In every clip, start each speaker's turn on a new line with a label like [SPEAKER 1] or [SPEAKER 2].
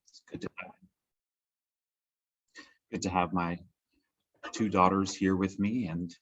[SPEAKER 1] It's good to have my two daughters here with me, and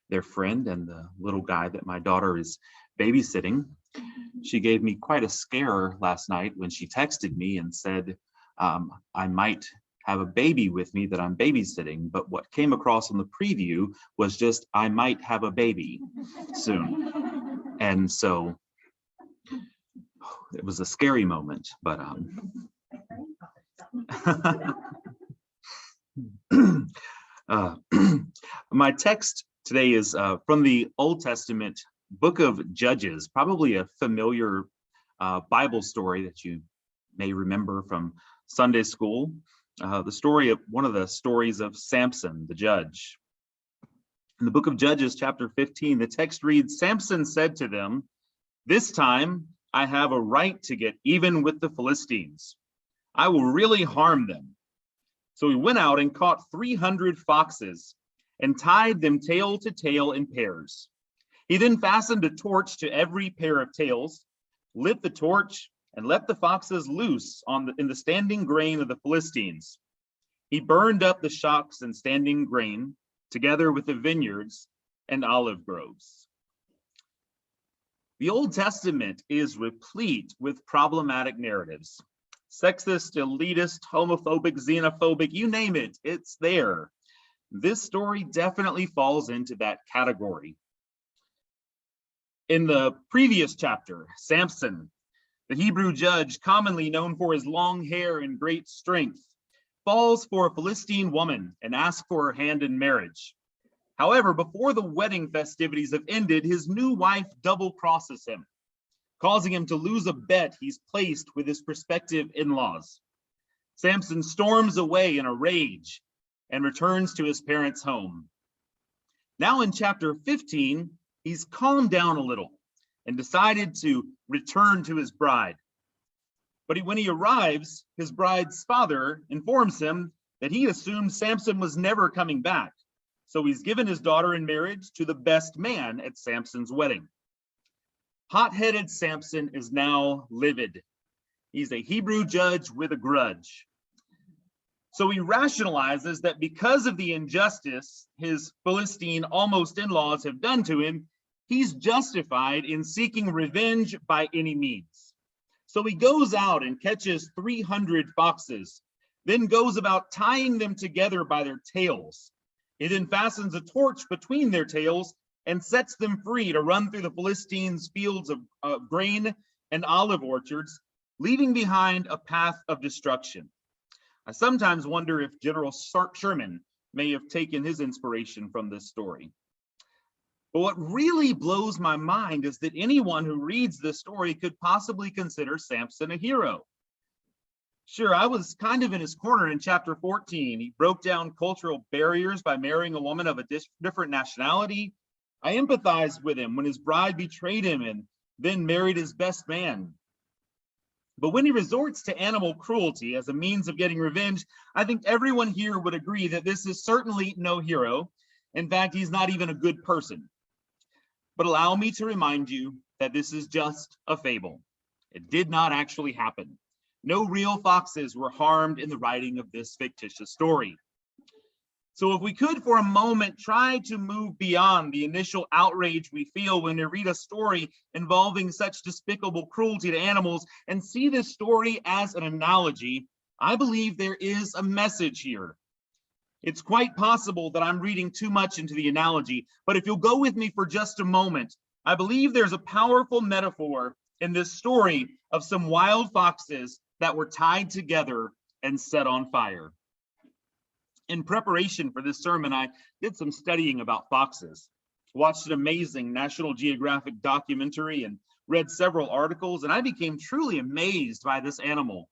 [SPEAKER 1] their friend and the little guy that my daughter is babysitting. She gave me quite a scare last night when she texted me and said, I might have a baby with me that I'm babysitting, but what came across on the preview was just, I might have a baby soon. And so it was a scary moment, but my text today is from the Old Testament book of Judges, probably a familiar Bible story that you may remember from Sunday school. The story of one of the stories of Samson, the judge. In the book of Judges, chapter 15, the text reads, Samson said to them, "This time I have a right to get even with the Philistines. I will really harm them." So he went out and caught 300 foxes and tied them tail to tail in pairs. He then fastened a torch to every pair of tails, lit the torch, and let the foxes loose in the standing grain of the Philistines. He burned up the shocks and standing grain, together with the vineyards and olive groves. The Old Testament is replete with problematic narratives. Sexist, elitist, homophobic, xenophobic, you name it, it's there. This story definitely falls into that category. In the previous chapter, Samson, the Hebrew judge, commonly known for his long hair and great strength, falls for a Philistine woman and asks for her hand in marriage. However, before the wedding festivities have ended, his new wife double-crosses him, causing him to lose a bet he's placed with his prospective in-laws. Samson storms away in a rage and returns to his parents' home. Now in chapter 15, he's calmed down a little and decided to return to his bride. But when he arrives, his bride's father informs him that he assumed Samson was never coming back. So he's given his daughter in marriage to the best man at Samson's wedding. Hot-headed Samson is now livid. He's a Hebrew judge with a grudge. So he rationalizes that because of the injustice his Philistine almost in-laws have done to him, he's justified in seeking revenge by any means. So he goes out and catches 300 foxes, then goes about tying them together by their tails. He then fastens a torch between their tails and sets them free to run through the Philistines' fields of grain and olive orchards, leaving behind a path of destruction. I sometimes wonder if General Sherman may have taken his inspiration from this story. But what really blows my mind is that anyone who reads this story could possibly consider Samson a hero. Sure, I was kind of in his corner in chapter 14. He broke down cultural barriers by marrying a woman of a different nationality. I empathized with him when his bride betrayed him and then married his best man. But when he resorts to animal cruelty as a means of getting revenge, I think everyone here would agree that this is certainly no hero. In fact, he's not even a good person. But allow me to remind you that this is just a fable. It did not actually happen. No real foxes were harmed in the writing of this fictitious story. So if we could for a moment try to move beyond the initial outrage we feel when we read a story involving such despicable cruelty to animals and see this story as an analogy, I believe there is a message here. It's quite possible that I'm reading too much into the analogy, but if you'll go with me for just a moment, I believe there's a powerful metaphor in this story of some wild foxes that were tied together and set on fire. In preparation for this sermon, I did some studying about foxes, watched an amazing National Geographic documentary and read several articles, and I became truly amazed by this animal.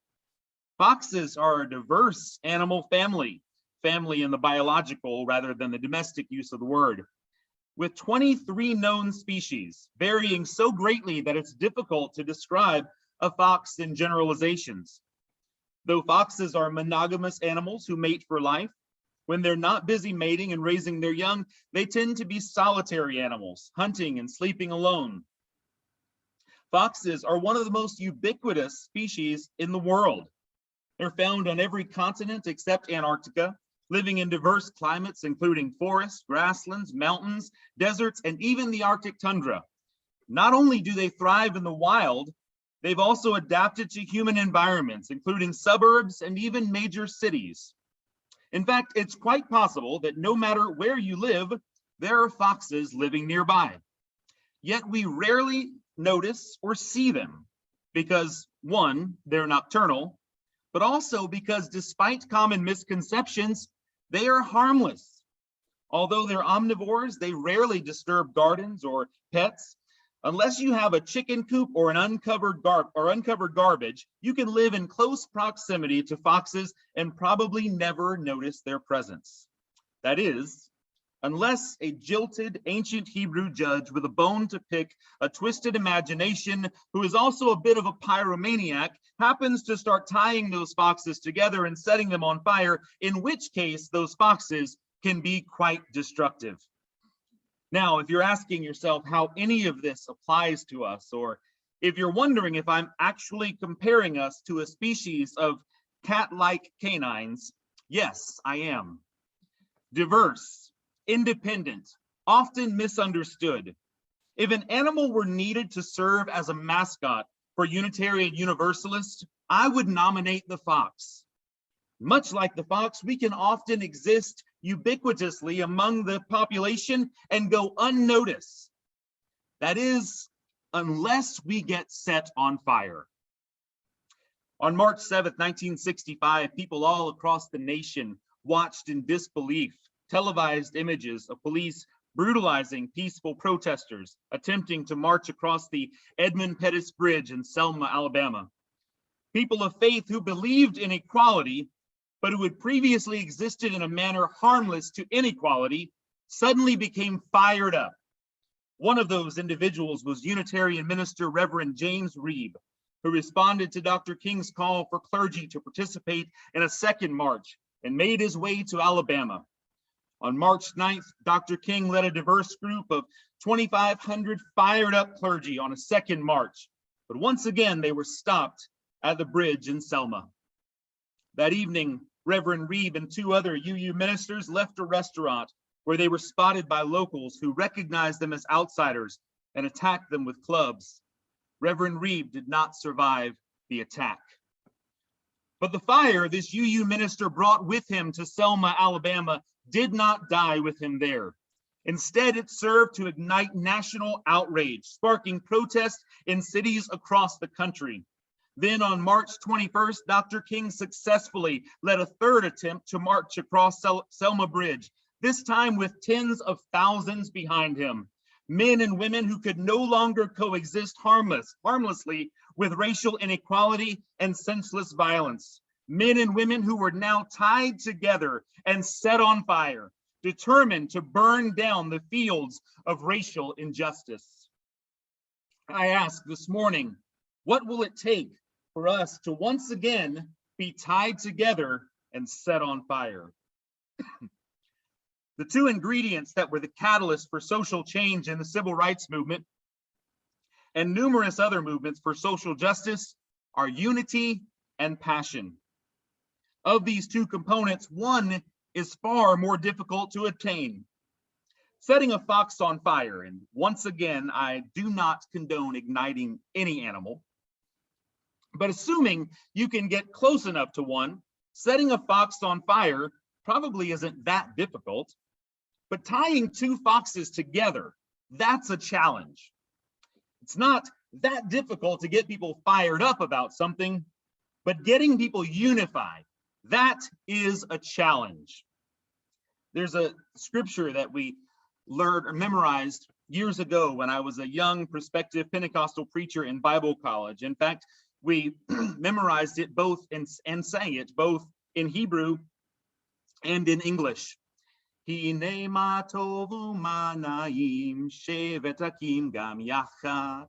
[SPEAKER 1] Foxes are a diverse animal family in the biological rather than the domestic use of the word, with 23 known species, varying so greatly that it's difficult to describe a fox in generalizations. Though foxes are monogamous animals who mate for life, when they're not busy mating and raising their young, they tend to be solitary animals, hunting and sleeping alone. Foxes are one of the most ubiquitous species in the world. They're found on every continent except Antarctica, living in diverse climates, including forests, grasslands, mountains, deserts, and even the Arctic tundra. Not only do they thrive in the wild, they've also adapted to human environments, including suburbs and even major cities. In fact, it's quite possible that no matter where you live, there are foxes living nearby. Yet we rarely notice or see them because, one, they're nocturnal, but also because despite common misconceptions, they are harmless. Although they're omnivores, they rarely disturb gardens or pets. Unless you have a chicken coop or an uncovered garbage, you can live in close proximity to foxes and probably never notice their presence. That is, unless a jilted ancient Hebrew judge with a bone to pick, a twisted imagination, who is also a bit of a pyromaniac, happens to start tying those foxes together and setting them on fire, in which case those foxes can be quite destructive. Now, if you're asking yourself how any of this applies to us, or if you're wondering if I'm actually comparing us to a species of cat-like canines, yes, I am. Diverse, independent, often misunderstood. If an animal were needed to serve as a mascot for Unitarian Universalist, I would nominate the fox. Much like the fox, we can often exist ubiquitously among the population and go unnoticed. That is, unless we get set on fire. On March 7th, 1965, people all across the nation watched in disbelief televised images of police brutalizing peaceful protesters attempting to march across the Edmund Pettus Bridge in Selma, Alabama. People of faith who believed in equality, but who had previously existed in a manner harmless to inequality, suddenly became fired up. One of those individuals was Unitarian minister Reverend James Reeb, who responded to Dr. King's call for clergy to participate in a second march and made his way to Alabama. On March 9th, Dr. King led a diverse group of 2,500 fired up clergy on a second march, but once again, they were stopped at the bridge in Selma. That evening, Reverend Reeb and two other UU ministers left a restaurant where they were spotted by locals who recognized them as outsiders and attacked them with clubs. Reverend Reeb did not survive the attack. But the fire this UU minister brought with him to Selma, Alabama, did not die with him there. Instead, it served to ignite national outrage, sparking protests in cities across the country. Then on March 21st, Dr. King successfully led a third attempt to march across Selma Bridge, this time with tens of thousands behind him. Men and women who could no longer coexist harmlessly with racial inequality and senseless violence. Men and women who were now tied together and set on fire, determined to burn down the fields of racial injustice. I ask this morning, what will it take for us to once again be tied together and set on fire? The two ingredients that were the catalyst for social change in the civil rights movement and numerous other movements for social justice are unity and passion. Of these two components, one is far more difficult to attain. Setting a fox on fire, and once again, I do not condone igniting any animal, but assuming you can get close enough to one, setting a fox on fire probably isn't that difficult, but tying two foxes together, that's a challenge. It's not that difficult to get people fired up about something, but getting people unified, that is a challenge. There's a scripture that we learned or memorized years ago when I was a young prospective Pentecostal preacher in Bible college. In fact, we memorized it both and sang it both in Hebrew and in English. Hine ma tovu manaim shevet akim gam yachat.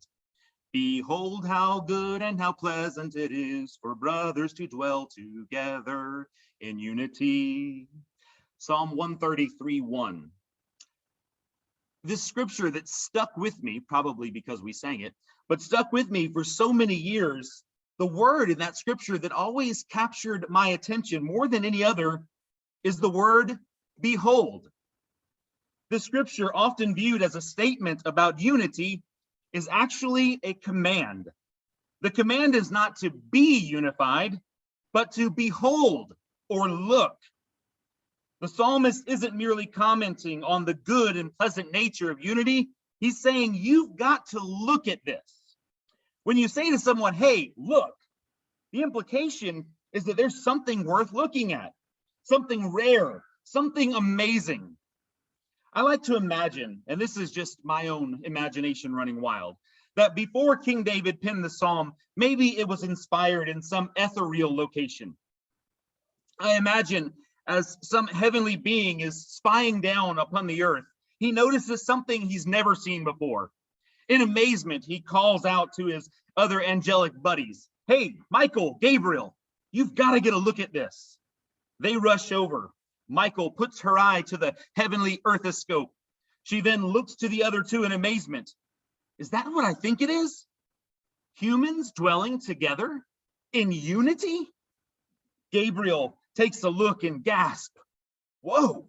[SPEAKER 1] Behold how good and how pleasant it is for brothers to dwell together in unity. Psalm 133:1. this scripture that stuck with me, probably because we sang it, but stuck with me for so many years. The word in that scripture that always captured my attention more than any other is the word behold. The scripture, often viewed as a statement about unity, is actually a command. The command is not to be unified, but to behold or look. The psalmist isn't merely commenting on the good and pleasant nature of unity. He's saying, you've got to look at this. When you say to someone, hey, look, the implication is that there's something worth looking at, something rare, something amazing. I like to imagine, and this is just my own imagination running wild, that before King David penned the psalm, maybe it was inspired in some ethereal location. I imagine as some heavenly being is spying down upon the earth, he notices something he's never seen before. In amazement, he calls out to his other angelic buddies, hey, Michael, Gabriel, you've got to get a look at this. They rush over. Michael puts her eye to the heavenly earthoscope. She then looks to the other two in amazement. Is that what I think it is? Humans dwelling together in unity? Gabriel takes a look and gasps, whoa.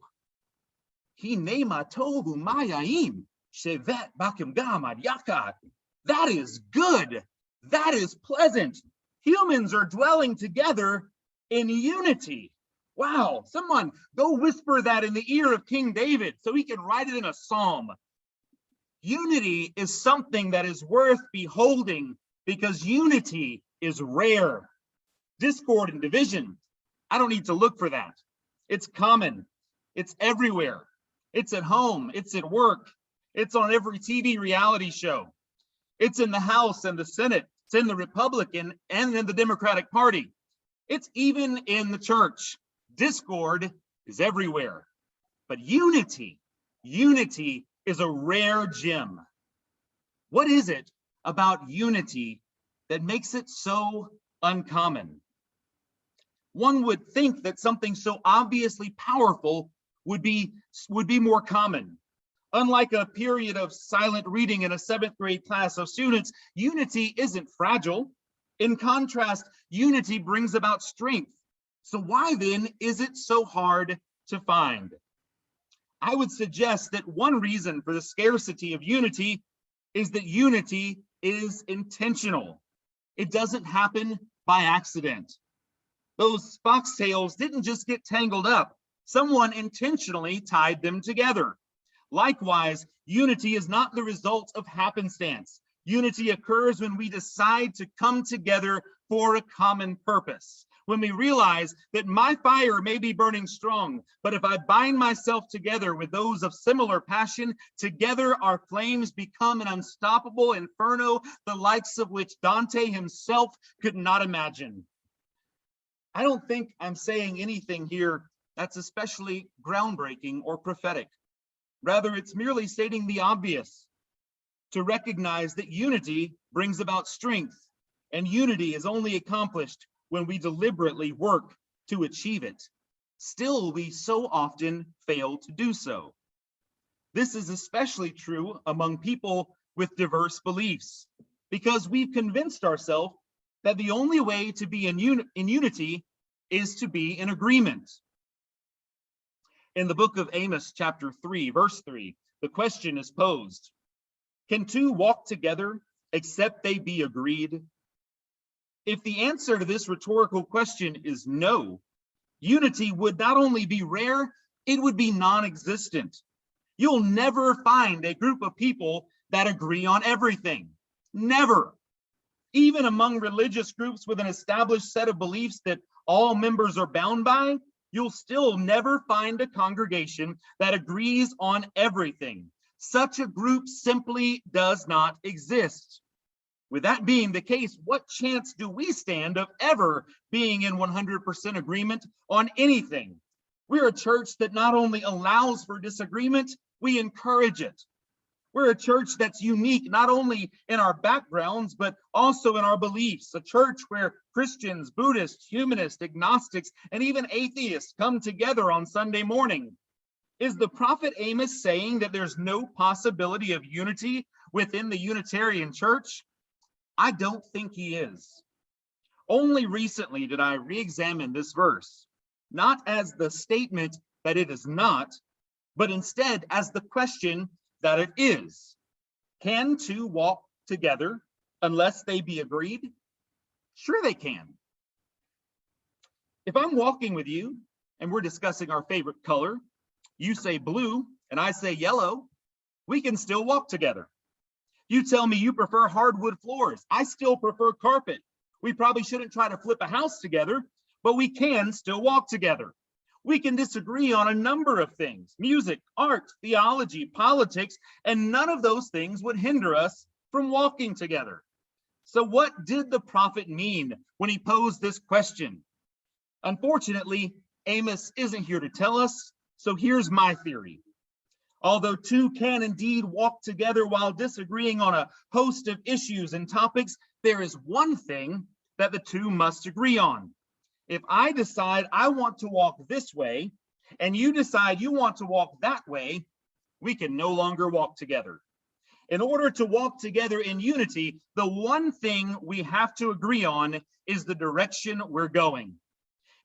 [SPEAKER 1] That is good. That is pleasant. Humans are dwelling together in unity. Wow, someone go whisper that in the ear of King David so he can write it in a psalm. Unity is something that is worth beholding because unity is rare. Discord and division, I don't need to look for that. It's common. It's everywhere. It's at home. It's at work. It's on every TV reality show. It's in the House and the Senate. It's in the Republican and in the Democratic Party. It's even in the church. Discord is everywhere. But unity is a rare gem. What is it about unity that makes it so uncommon? One would think that something so obviously powerful would be more common. Unlike a period of silent reading in a 7th grade class of students, unity isn't fragile. In contrast, unity brings about strength. So why then is it so hard to find? I would suggest that one reason for the scarcity of unity is that unity is intentional. It doesn't happen by accident. Those foxtails didn't just get tangled up. Someone intentionally tied them together. Likewise, unity is not the result of happenstance. Unity occurs when we decide to come together for a common purpose. When we realize that my fire may be burning strong, but if I bind myself together with those of similar passion, together our flames become an unstoppable inferno, the likes of which Dante himself could not imagine. I don't think I'm saying anything here that's especially groundbreaking or prophetic. Rather, it's merely stating the obvious, to recognize that unity brings about strength, and unity is only accomplished when we deliberately work to achieve it. Still, we so often fail to do so. This is especially true among people with diverse beliefs, because we've convinced ourselves that the only way to be in unity is to be in agreement. In the book of Amos, chapter 3, verse 3, the question is posed, can two walk together except they be agreed? If the answer to this rhetorical question is no, unity would not only be rare, it would be non-existent. You'll never find a group of people that agree on everything. Never. Even among religious groups with an established set of beliefs that all members are bound by, you'll still never find a congregation that agrees on everything. Such a group simply does not exist. With that being the case, what chance do we stand of ever being in 100% agreement on anything? We're a church that not only allows for disagreement, we encourage it. We're a church that's unique, not only in our backgrounds, but also in our beliefs. A church where Christians, Buddhists, humanists, agnostics, and even atheists come together on Sunday morning. Is the prophet Amos saying that there's no possibility of unity within the Unitarian Church? I don't think he is. Only recently did I re-examine this verse, not as the statement that it is not, but instead as the question that it is. Can two walk together unless they be agreed? Sure they can. If I'm walking with you and we're discussing our favorite color, you say blue and I say yellow, we can still walk together. You tell me you prefer hardwood floors, I still prefer carpet. We probably shouldn't try to flip a house together, but we can still walk together. We can disagree on a number of things: music, art, theology, politics, and none of those things would hinder us from walking together. So what did the prophet mean when he posed this question? Unfortunately, Amos isn't here to tell us, so here's my theory. Although two can indeed walk together while disagreeing on a host of issues and topics, there is one thing that the two must agree on. If I decide I want to walk this way, and you decide you want to walk that way, we can no longer walk together. In order to walk together in unity, the one thing we have to agree on is the direction we're going.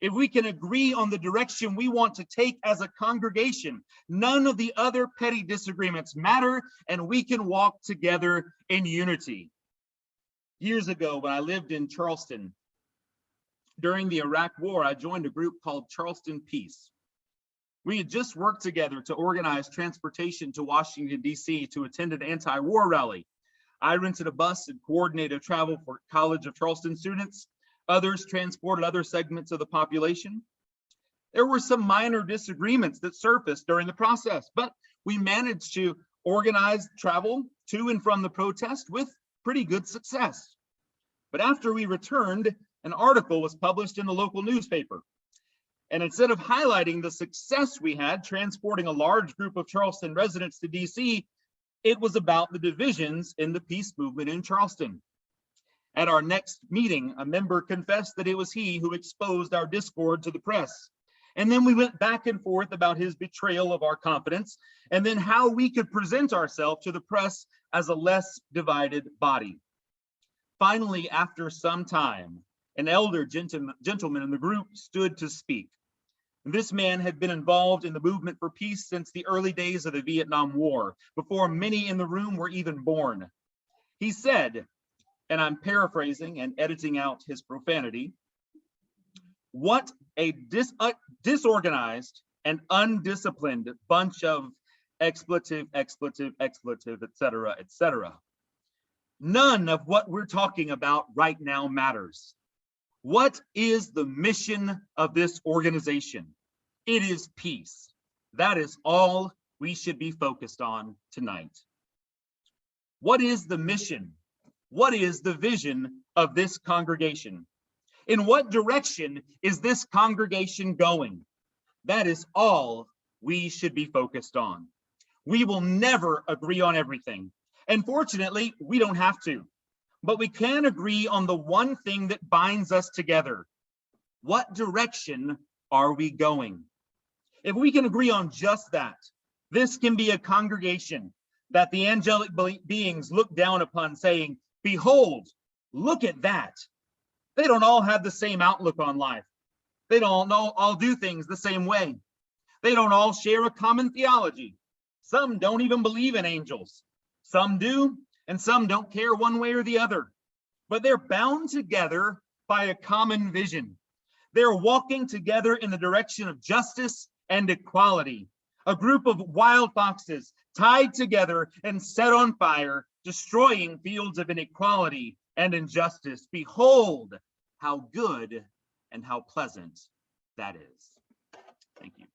[SPEAKER 1] If we can agree on the direction we want to take as a congregation, none of the other petty disagreements matter, and we can walk together in unity. Years ago, when I lived in Charleston, during the Iraq War, I joined a group called Charleston Peace. We had just worked together to organize transportation to Washington, D.C. to attend an anti-war rally. I rented a bus and coordinated travel for College of Charleston students. Others transported other segments of the population. There were some minor disagreements that surfaced during the process, but we managed to organize travel to and from the protest with pretty good success. But after we returned, an article was published in the local newspaper. And instead of highlighting the success we had transporting a large group of Charleston residents to DC, it was about the divisions in the peace movement in Charleston. At our next meeting, a member confessed that it was he who exposed our discord to the press. And then we went back and forth about his betrayal of our confidence, and then how we could present ourselves to the press as a less divided body. Finally, after some time, an elder gentleman in the group stood to speak. This man had been involved in the movement for peace since the early days of the Vietnam War, before many in the room were even born. He said, and I'm paraphrasing and editing out his profanity, "What a disorganized and undisciplined bunch of expletive, etc., etc. None of what we're talking about right now matters. What is the mission of this organization? It is peace. That is all we should be focused on tonight." What is the mission? What is the vision of this congregation? In what direction is this congregation going? That is all we should be focused on. We will never agree on everything. And fortunately, we don't have to. But we can agree on the one thing that binds us together. What direction are we going? If we can agree on just that, this can be a congregation that the angelic beings look down upon, saying, "Behold, look at that." They don't all have the same outlook on life. They don't all do things the same way. They don't all share a common theology. Some don't even believe in angels. Some do, and some don't care one way or the other. But they're bound together by a common vision. They're walking together in the direction of justice and equality. A group of wild foxes tied together and set on fire, destroying fields of inequality and injustice. Behold, how good and how pleasant that is. Thank you.